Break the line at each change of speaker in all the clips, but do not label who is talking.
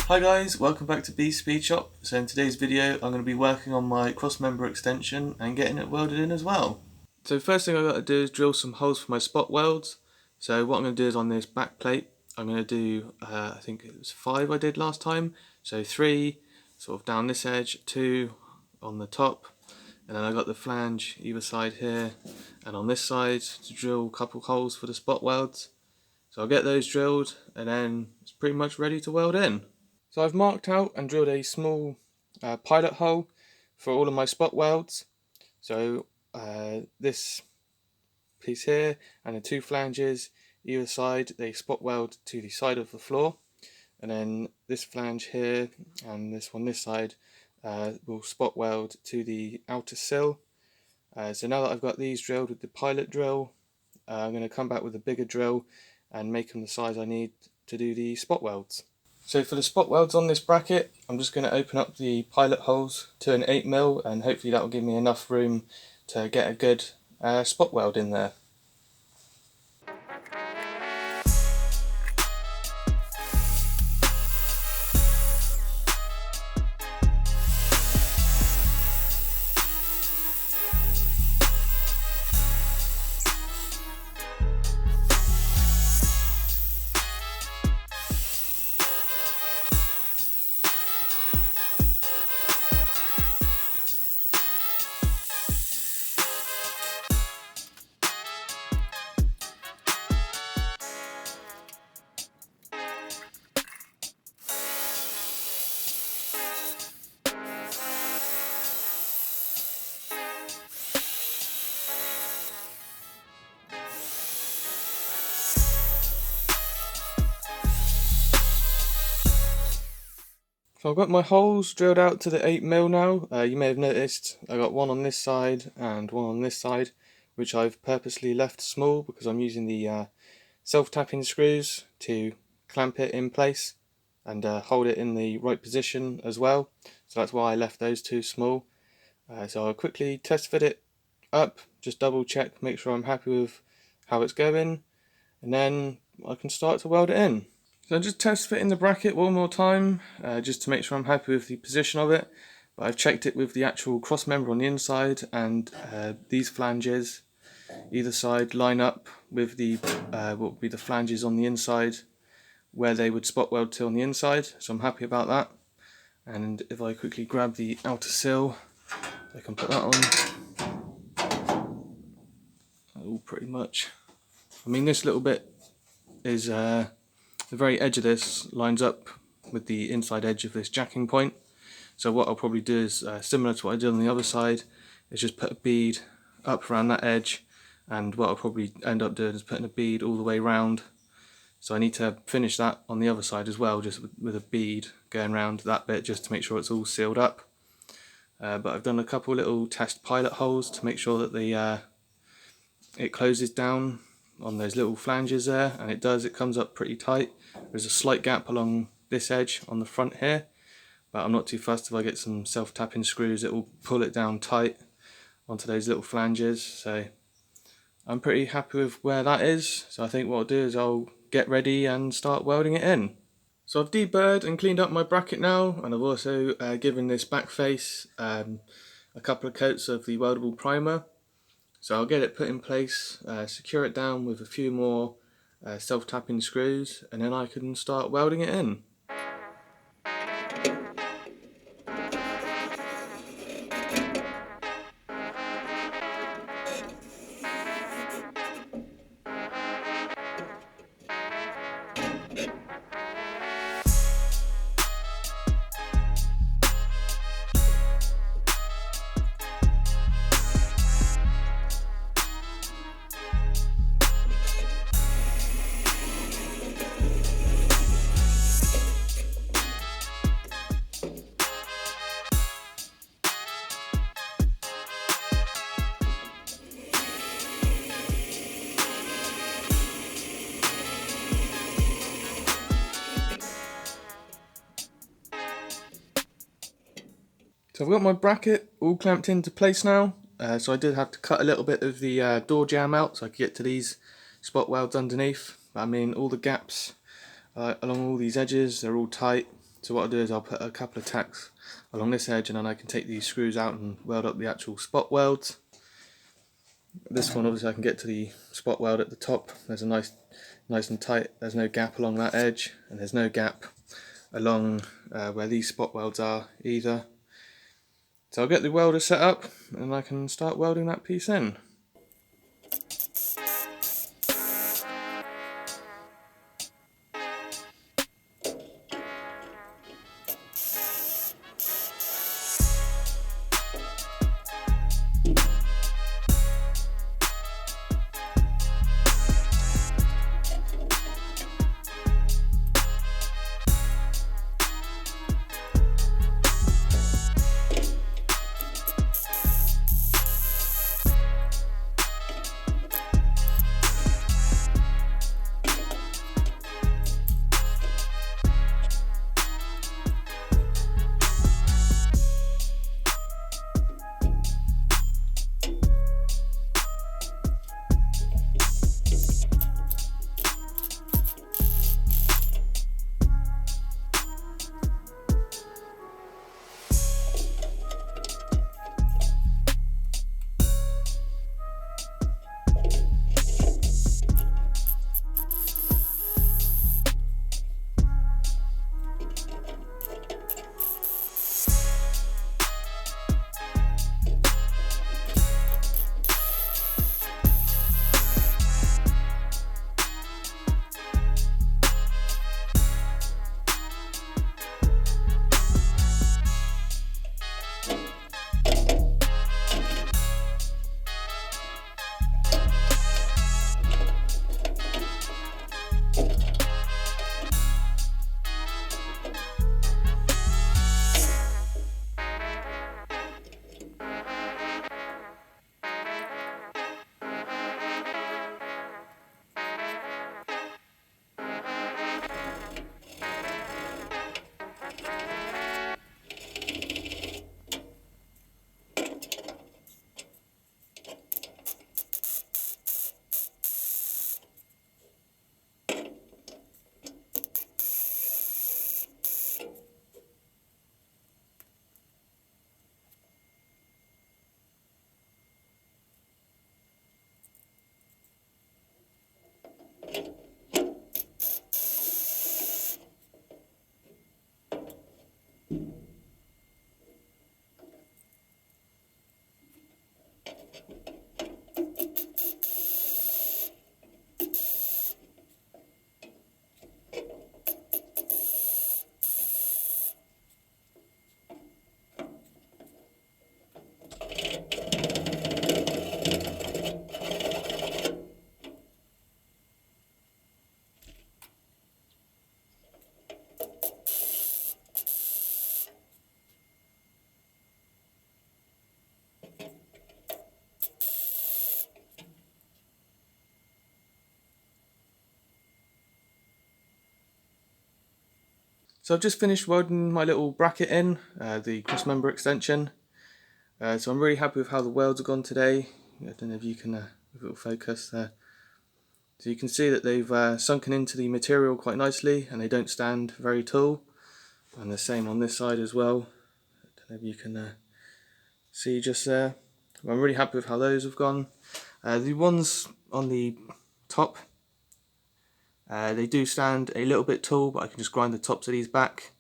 Hi guys, welcome back to B's Speed Shop. So in today's video I'm going to be working on my cross member extension and getting it welded in as well. So first thing I've got to do is drill some holes for my spot welds. So what I'm going to do is on this back plate I'm going to do, I think it was 5 I did last time. So 3 sort of down this edge, 2 on the top, and then I got the flange either side here and on this side to drill a couple holes for the spot welds. So I'll get those drilled and then it's pretty much ready to weld in. So I've marked out and drilled a small pilot hole for all of my spot welds. So this piece here and the 2 flanges either side, they spot weld to the side of the floor, and then this flange here and this one this side will spot weld to the outer sill. So now that I've got these drilled with the pilot drill, I'm going to come back with a bigger drill and make them the size I need to do the spot welds. So for the spot welds on this bracket, I'm just going to open up the pilot holes to an 8mm, and hopefully that will give me enough room to get a good spot weld in there. So I've got my holes drilled out to the 8mm now. You may have noticed I got one on this side and one on this side, which I've purposely left small because I'm using the self-tapping screws to clamp it in place and hold it in the right position as well. So that's why I left those 2 small. So I'll quickly test fit it up, just double check, make sure I'm happy with how it's going, and then I can start to weld it in. So I'm just test fitting the bracket one more time, just to make sure I'm happy with the position of it. But I've checked it with the actual cross member on the inside, and these flanges either side line up with the what would be the flanges on the inside where they would spot weld to on the inside. So I'm happy about that. And if I quickly grab the outer sill, I can put that on. Oh, pretty much. I mean, this little bit is the very edge of this lines up with the inside edge of this jacking point. So what I'll probably do is similar to what I did on the other side, is just put a bead up around that edge, and what I'll probably end up doing is putting a bead all the way round. So I need to finish that on the other side as well, just with a bead going around that bit, just to make sure it's all sealed up. But I've done a couple little test pilot holes to make sure that it closes down on those little flanges there, and it does. It comes up pretty tight. There's a slight gap along this edge on the front here, but I'm not too fussed. If I get some self-tapping screws, it will pull it down tight onto those little flanges. So I'm pretty happy with where that is. So I think what I'll do is I'll get ready and start welding it in. So I've deburred and cleaned up my bracket now, and I've also given this back face a couple of coats of the weldable primer. So I'll get it put in place, secure it down with a few more self-tapping screws, and then I can start welding it in. So I've got my bracket all clamped into place now, so I did have to cut a little bit of the door jamb out so I could get to these spot welds underneath. I mean, all the gaps along all these edges, they're all tight, So what I'll do is I'll put a couple of tacks along this edge, and then I can take these screws out and weld up the actual spot welds. This one, obviously I can get to the spot weld at the top. There's a nice and tight, there's no gap along that edge, and there's no gap along where these spot welds are either. So I'll get the welder set up and I can start welding that piece in. So I've just finished welding my little bracket in, the cross member extension. So I'm really happy with how the welds have gone today. I don't know if you can, if it will focus there. So you can see that they've sunken into the material quite nicely and they don't stand very tall. And the same on this side as well. I don't know if you can see just there. I'm really happy with how those have gone. The ones on the top, they do stand a little bit tall, but I can just grind the tops of these back.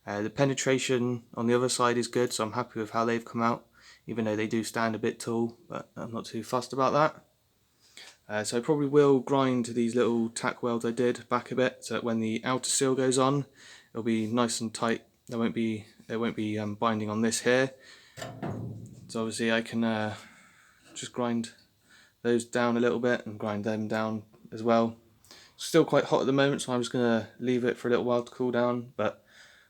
The penetration on the other side is good, so I'm happy with how they've come out, even though they do stand a bit tall, but I'm not too fussed about that. So I probably will grind these little tack welds I did back a bit, so that when the outer seal goes on, it'll be nice and tight. They won't be binding on this here. So obviously I can just grind those down a little bit and grind them down as well. Still quite hot at the moment, so I'm just going to leave it for a little while to cool down, but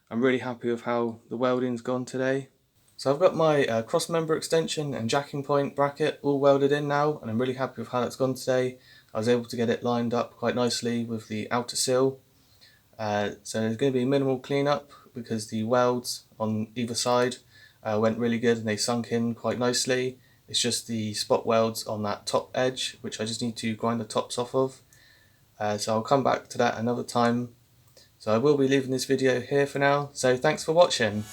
I'm really happy with how the welding's gone today. So I've got my cross member extension and jacking point bracket all welded in now, and I'm really happy with how that's gone today. I was able to get it lined up quite nicely with the outer sill. So there's going to be minimal cleanup because the welds on either side went really good and they sunk in quite nicely. It's just the spot welds on that top edge which I just need to grind the tops off of. So I'll come back to that another time. So I will be leaving this video here for now, so thanks for watching.